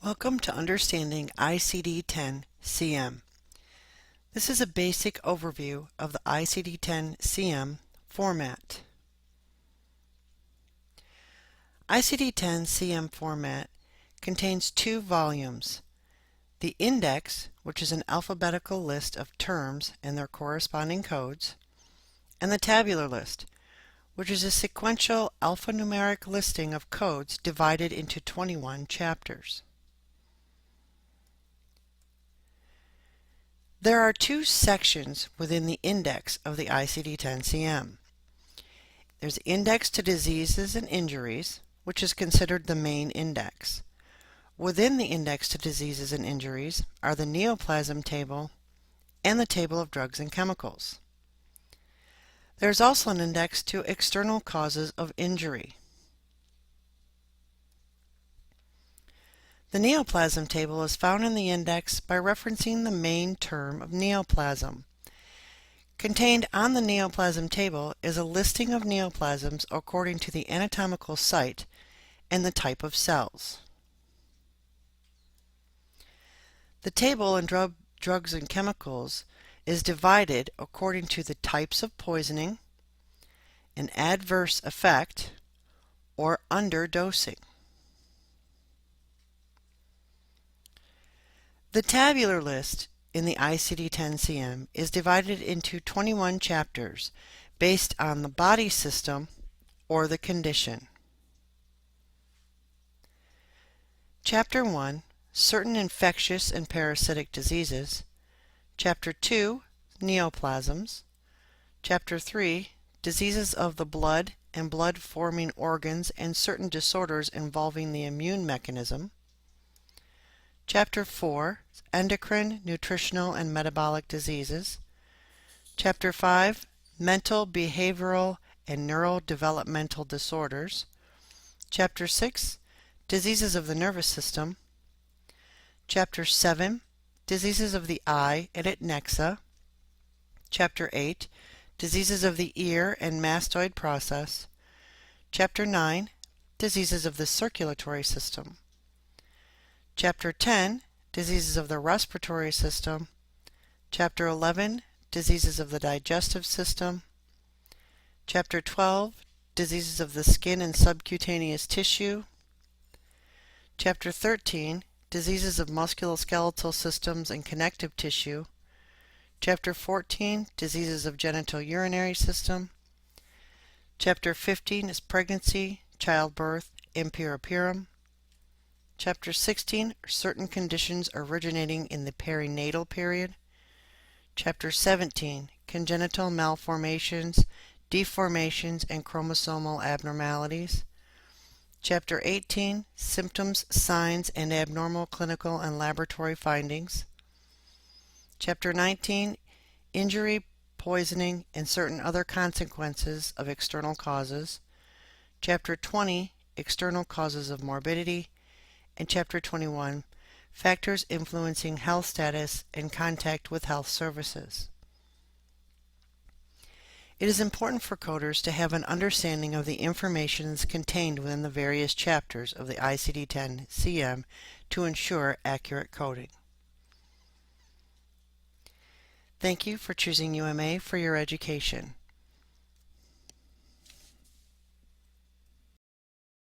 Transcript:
Welcome to Understanding ICD-10-CM. This is a basic overview of the ICD-10-CM format. ICD-10-CM format contains two volumes: the index, which is an alphabetical list of terms and their corresponding codes, and the tabular list, which is a sequential alphanumeric listing of codes divided into 21 chapters. There are two sections within the index of the ICD-10-CM. There's Index to Diseases and Injuries, which is considered the main index. Within the Index to Diseases and Injuries are the Neoplasm Table and the Table of Drugs and Chemicals. There's also an index to external causes of injury. The neoplasm table is found in the index by referencing the main term of neoplasm. Contained on the neoplasm table is a listing of neoplasms according to the anatomical site and the type of cells. The table in drugs and chemicals is divided according to the types of poisoning, an adverse effect, or underdosing. The tabular list in the ICD-10-CM is divided into 21 chapters based on the body system or the condition. Chapter 1, Certain Infectious and Parasitic Diseases. Chapter 2, Neoplasms. Chapter 3, Diseases of the Blood and Blood-Forming Organs and Certain Disorders Involving the Immune Mechanism. Chapter 4, Endocrine, Nutritional, and Metabolic Diseases. Chapter 5, Mental, Behavioral, and Neurodevelopmental Disorders. Chapter 6, Diseases of the Nervous System. Chapter 7, Diseases of the Eye and Adnexa. Chapter 8, Diseases of the Ear and Mastoid Process. Chapter 9, Diseases of the Circulatory System. Chapter 10, Diseases of the Respiratory System. Chapter 11, Diseases of the Digestive System. Chapter 12, Diseases of the Skin and Subcutaneous Tissue. Chapter 13, Diseases of Musculoskeletal Systems and Connective Tissue. Chapter 14, Diseases of Genitourinary System. Chapter 15 is Pregnancy, Childbirth, and Puerperium. Chapter 16 are Certain Conditions Originating in the Perinatal Period. Chapter 17, Congenital Malformations, Deformations, and Chromosomal Abnormalities. Chapter 18, Symptoms, Signs, and Abnormal Clinical and Laboratory Findings. Chapter 19, Injury, Poisoning, and Certain Other Consequences of External Causes. Chapter 20, External Causes of Morbidity. And Chapter 21, Factors Influencing Health Status and Contact with Health Services. It is important for coders to have an understanding of the information contained within the various chapters of the ICD-10-CM to ensure accurate coding. Thank you for choosing UMA for your education.